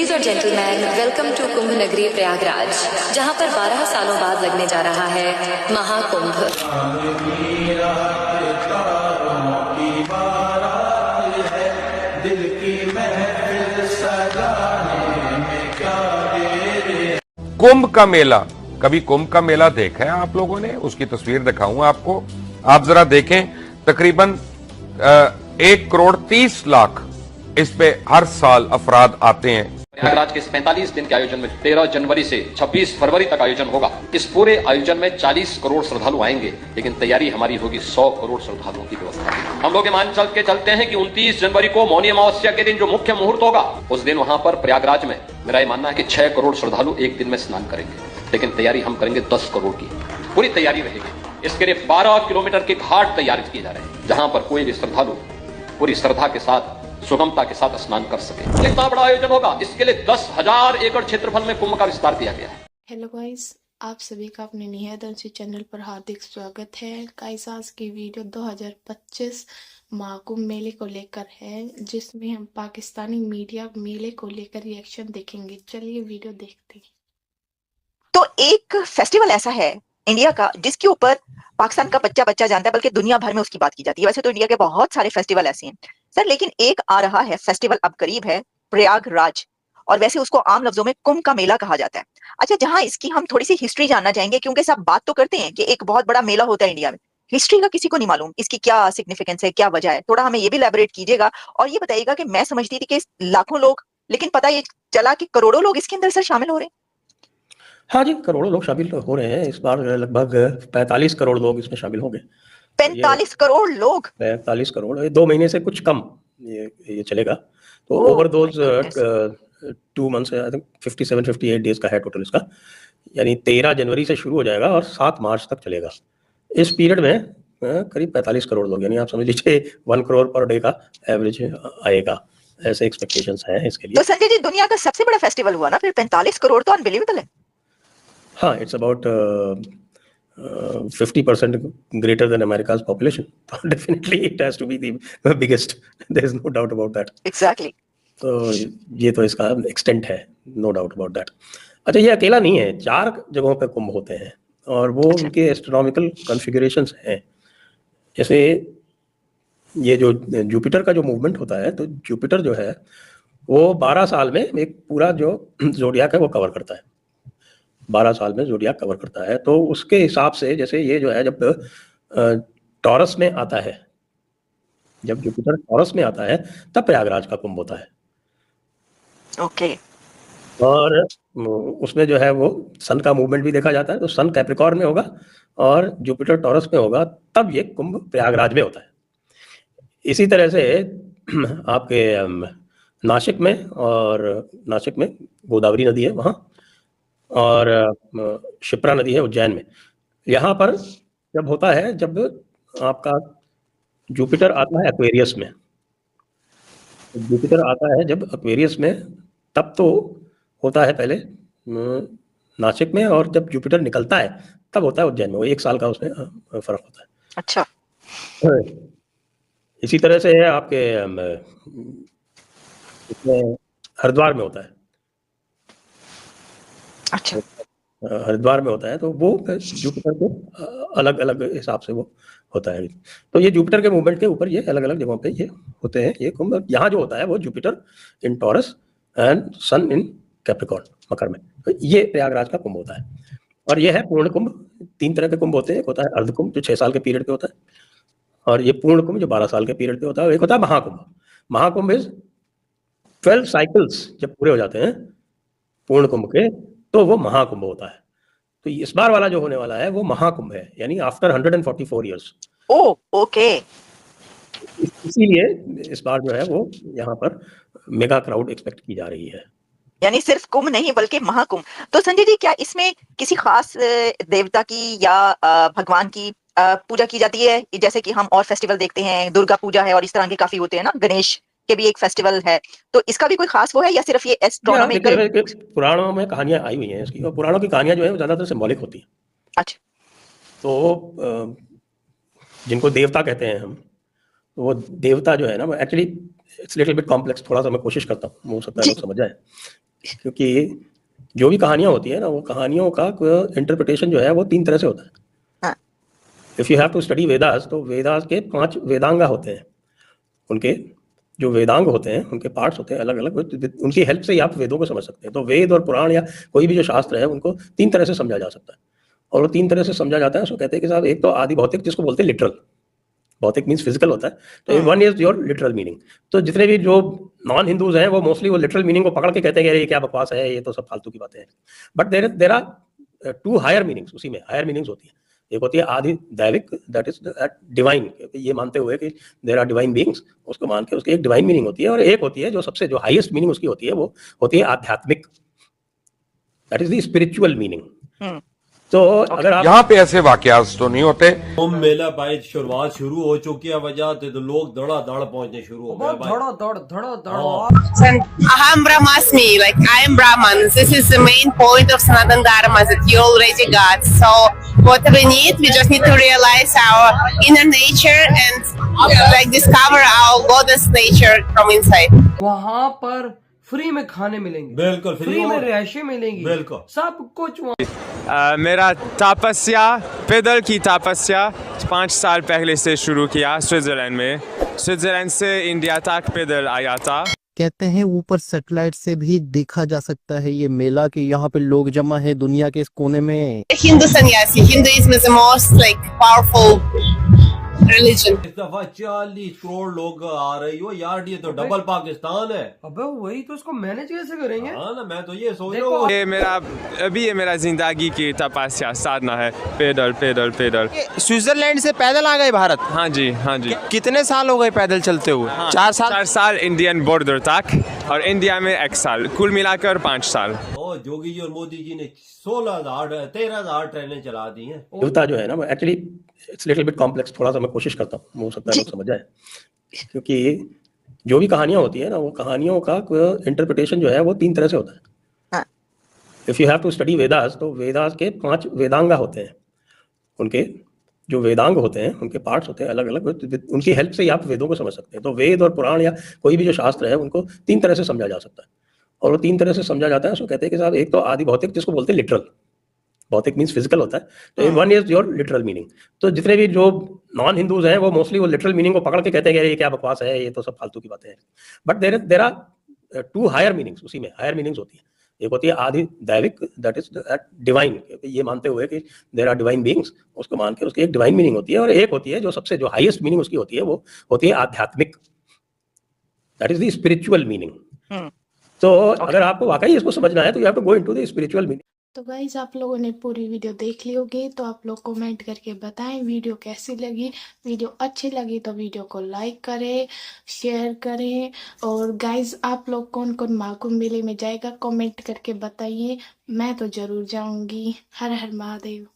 Ladies और gentleman, welcome to कुंभ नगरी प्रयागराज, जहां पर 12 सालों बाद लगने जा रहा है महाकुंभ। कुंभ का मेला, कभी कुंभ का मेला देखा है आप लोगों ने? उसकी तस्वीर दिखाऊंगा आपको, आप जरा देखें। तकरीबन 1,30,00,000 इस पे हर साल अफराद आते हैं। प्रयागराज के इस 45 दिन के आयोजन में 13 जनवरी से 26 फरवरी तक आयोजन होगा। इस पूरे आयोजन में 40 करोड़ श्रद्धालु आएंगे, लेकिन तैयारी हमारी होगी 100 करोड़ श्रद्धालुओं की व्यवस्था की। हम लोग ये मान के चलते हैं कि 29 जनवरी को मौनी अमावस्या के दिन जो मुख्य मुहूर्त होगा, उस दिन वहां पर प्रयागराज में मेरा ये मानना है कि 6 करोड़ श्रद्धालु एक दिन में स्नान करेंगे, लेकिन तैयारी हम करेंगे 10 करोड़ की। पूरी तैयारी रहेगी। इसके लिए 12 किलोमीटर के घाट तैयार किए जा रहे हैं, जहां पर कोई भी श्रद्धालु पूरी श्रद्धा के साथ, सुगमता के साथ स्नान कर सके। इतना बड़ा आयोजन होगा, इसके लिए 10,000 एकड़ क्षेत्रफल में कुंभ का विस्तार किया गया है। हेलो गाइस, आप सभी का अपने निहायत अंशी चैनल पर हार्दिक स्वागत है। गाइस, आज की वीडियो 2025 महाकुंभ मेले को लेकर है, जिसमें हम पाकिस्तानी मीडिया मेले को लेकर रिएक्शन देखेंगे। चलिए वीडियो देखते हैं। तो एक फेस्टिवल ऐसा है इंडिया का जिसके ऊपर पाकिस्तान का बच्चा बच्चा जानता है, बल्कि दुनिया भर में उसकी बात की जाती है। वैसे तो इंडिया के बहुत सारे फेस्टिवल ऐसे हैं सर, लेकिन एक आ रहा है फेस्टिवल, अब करीब है, प्रयागराज, और वैसे उसको आम लफ्जों में कुंभ का मेला कहा जाता है। अच्छा, जहां इसकी हम थोड़ी सी हिस्ट्री जानना चाहेंगे, क्योंकि सब बात तो करते हैं कि एक बहुत बड़ा मेला होता है इंडिया में, हिस्ट्री का किसी को नहीं मालूम, इसकी क्या सिग्निफिकेंस है, क्या वजह है। थोड़ा हमें ये भी इलैबोरेट कीजिएगा और ये बताइएगा कि मैं समझती थी कि लाखों लोग, लेकिन पता ये चला कि करोड़ों लोग इसके अंदर सर शामिल हो रहे हैं। हाँ जी, करोड़ों लोग शामिल हो रहे हैं। इस बार लगभग 45 करोड़ लोग इसमें शामिल होंगे। 45 करोड़ लोग? 45 करोड़, 2 महीने से कुछ कम ये चलेगा। तो over those 2 months, I think 57-58 days का है टोटल इसका। यानी 13 जनवरी से शुरू हो जाएगा और 7 मार्च तक चलेगा। इस पीरियड में करीब 45 करोड़ लोग, यानी आप समझ लीजिए 1 करोड़ पर डे का एवरेज आएगा, ऐसे एक्सपेक्टेशंस हैं इसके लिए। तो संजय जी, दुनिया का सबसे बड़ा फेस्टिवल हुआ ना फिर, 45 करोड़ तो अनबिलीवेबल है। हाँ, it's about 50% greater than America's population. Definitely it has to be the biggest. There is no doubt about that. Exactly. तो ये तो इसका एक्सटेंट है, नो डाउट अबाउट दैट। अच्छा, ये अकेला नहीं है, 4 जगहों पे कुंभ होते हैं और वो उनके एस्ट्रोनॉमिकल कॉन्फ़िगरेशंस हैं। जैसे ये जो जुपिटर का जो मूवमेंट होता है, तो जुपिटर जो है वो 12 साल में एक पूरा जो ज़ोडियाक है वो कवर करता है। 12 साल में ज़ोडियाक कवर करता है। तो उसके हिसाब से जैसे ये जो है, जब टॉरस में आता है, जब जुपिटर टॉरस में आता है, तब प्रयागराज का कुंभ होता है। ओके। और उसमें जो है वो सन का मूवमेंट भी देखा जाता है। तो सन कैप्रिकॉर्न में होगा और जुपिटर टॉरस में होगा, तब ये कुंभ प्रयागराज में होता है। इसी तरह से आपके नासिक में गोदावरी नदी है वहाँ, और शिप्रा नदी है उज्जैन में। यहाँ पर जब होता है, जब आपका जुपिटर आता है एक्वेरियस में, जुपिटर आता है जब एक्वेरियस में, तब तो होता है पहले नासिक में, और जब जुपिटर निकलता है तब होता है उज्जैन में। वो 1 साल का उसमें फर्क होता है। अच्छा। इसी तरह से है आपके इसमें हरिद्वार में होता है। अच्छा। हरिद्वार में होता है, तो वो जुपिटर के अलग अलग हिसाब से वो होता है। तो ये जुपिटर के मूवमेंट के ऊपर ये अलग अलग जगहों पे ये होते हैं ये कुंभ। यहाँ जो होता है वो Jupiter in Taurus and sun in Capricorn, मकर में। तो ये प्रयागराज का कुंभ होता है। और ये है पूर्ण कुंभ। 3 तरह के कुंभ होते हैं। एक होता है अर्ध कुंभ, जो 6 साल के पीरियड पे होता है, और ये पूर्ण कुंभ जो 12 साल के पीरियड पे होता है, और एक होता है महाकुंभ। महाकुंभ इज 12 साइकिल्स जब पूरे हो जाते हैं पूर्ण कुंभ के, तो वो महाकुंभ होता है। तो इस बार वाला जो होने वाला है वो महाकुंभ है, यानी आफ्टर 144 ईयर्स। ओह, ओके। इसीलिए इस बार जो है वो यहाँ पर मेगा क्राउड एक्सपेक्ट की जा रही है। यानी सिर्फ कुंभ नहीं बल्कि महाकुंभ। तो संजय जी, क्या इसमें किसी खास देवता की या भगवान की पूजा की जाती है? जैसे कि हम और फेस्टिवल देखते हैं, दुर्गा पूजा है और इस तरह के काफी होते हैं ना, गणेश के भी एक फेस्टिवल है, तो इसका भी कोई खास वो है या सिर्फ ये एस्ट्रोनॉमिकल? पुराणों में कहानियां आई हुई हैं इसकी, और पुराणों की कहानियां जो है वो ज्यादातर सिंबॉलिक होती है। अच्छा। तो जिनको देवता कहते हैं हम, तो वो देवता जो है ना, वो actually it's little bit complex. थोड़ा सा मैं कोशिश करता हूँ, हो सकता है लोग समझ जाए। क्योंकि जो भी कहानियां होती है ना, वो कहानियों का इंटरप्रिटेशन जो है वो 3 तरह से होता है। हाँ। If you have to study Vedas, तो वेदास के 5 वेदांगा होते हैं। उनके जो वेदांग होते हैं, उनके पार्ट्स होते हैं अलग अलग, उनकी हेल्प से ही आप वेदों को समझ सकते हैं। तो वेद और पुराण या कोई भी जो शास्त्र है, उनको 3 तरह से समझा जा सकता है। और वो 3 तरह से समझा जाता है। उसको कहते हैं कि साहब, एक तो आदि भौतिक, जिसको बोलते हैं लिटरल। भौतिक मीन्स फिजिकल होता है। तो one is your literal meaning. तो जितने भी जो नॉन हिंदूज हैं, वो मोस्टली वो लिटरल मीनिंग को पकड़ के कहते हैं कि अरे ये क्या बकवास है, ये तो सब फालतू की बातें हैं। But there are 2 higher meanings, उसी में हायर मीनिंग्स होती है। एक होती है आदि दैविक, दैट इज डिवाइन, ये मानते हुए कि देर आर डिवाइन बीइंग्स, उसको मान के उसकी एक डिवाइन मीनिंग होती है। और एक होती है जो सबसे जो हाईएस्ट मीनिंग उसकी होती है, वो होती है आध्यात्मिक, that is the spiritual meaning. तो अगर आप यहाँ पे ऐसे वाकयात तो नहीं होते। कुंभ मेला भाई शुरुआत शुरू हो चुकी है, वजह से तो लोग धड़ाधड़ पहुंचने शुरू हो गए भाई। Aham Brahmasmi, like I am Brahman. This is the main point of Sanatan Dharma that you already got. So what we need, we just need to realize our inner nature and like discover our goddess nature from inside. वहाँ पर free में खाने मिलेंगे, बिल्कुल free में रिहायशें मिलेंगी, बिल्कुल सब कुछ वहाँ। मेरा तपस्या, पैदल की तपस्या 5 साल पहले से शुरू किया स्विट्जरलैंड में। स्विट्जरलैंड से इंडिया तक पैदल आया था। कहते हैं ऊपर सैटेलाइट से भी देखा जा सकता है ये मेला, कि यहाँ पे लोग जमा है दुनिया के इस कोने में। Hindu sannyasi, Hinduism is the most like powerful religion. इस दफा 40 करोड़ लोग आ रही हो यार, ये तो डबल पाकिस्तान है। अबे वही तो, इसको मैनेज कैसे करेंगे? हाँ ना, मैं तो ये सोच रहा हूँ। ये मेरा जिंदगी की तपस्या साधना है, पैदल पैदल पैदल। स्विट्जरलैंड से पैदल आ गए भारत? हाँ जी, हाँ जी। कितने साल हो गए पैदल चलते हुए? 4 साल इंडियन बॉर्डर तक, और इंडिया में 1 साल, कुल मिलाकर 5 साल। जोगी जी और मोदी जी ने 13,000 ट्रेनें चला दी हैं। देवता जो है ना, actually it's little bit complex, थोड़ा सा मैं कोशिश करता हूँ, हो सकता है लोग समझ जाए। क्योंकि जो भी कहानियां होती है ना, वो कहानियों का इंटरप्रिटेशन जो है वो 3 तरह से होता है। If you have to study Vedas, तो वेदास के 5 वेदांगा होते हैं। उनके जो वेदांग होते हैं, उनके पार्ट्स होते हैं अलग अलग, उनकी हेल्प से ही आप वेदों को समझ सकते हैं। तो वेद और पुराण या कोई भी जो शास्त्र है, उनको 3 तरह से समझा जा सकता है। और वो 3 तरह से समझा जाता है। उसको कहते हैं कि साहब, एक तो आदि भौतिक, जिसको बोलते हैं लिटरल। भौतिक मीन्स फिजिकल होता है। तो one is your literal meaning. तो जितने भी जो नॉन हिंदूज हैं, वो मोस्टली वो लिटरल मीनिंग को पकड़ के कहते हैं कि ये क्या बकवास है, ये तो सब फालतू की बातें हैं। But there are 2 higher meanings, उसी में हायर मीनिंग्स होती है। एक होती है आदि दैविक, दैट इज डिवाइन, ये मानते हुए कि देर आर डिवाइन बीइंग्स, उसको मान के उसकी एक डिवाइन मीनिंग होती है। और एक होती है जो सबसे जो हाईएस्ट मीनिंग उसकी होती है, वो होती है आध्यात्मिक, that is the spiritual meaning. तो अगर आपको वाकई इसको समझना है, तो you have to go into the spiritual meaning. तो गाइज, आप लोगों ने पूरी वीडियो देख ली होगी, तो आप लोग कमेंट करके बताएं वीडियो कैसी लगी। वीडियो अच्छी लगी तो वीडियो को लाइक करें, शेयर करें। और गाइज, आप लोग कौन कौन महाकुंभ मेले में जाएगा कमेंट करके बताइए। मैं तो जरूर जाऊंगी। हर हर महादेव।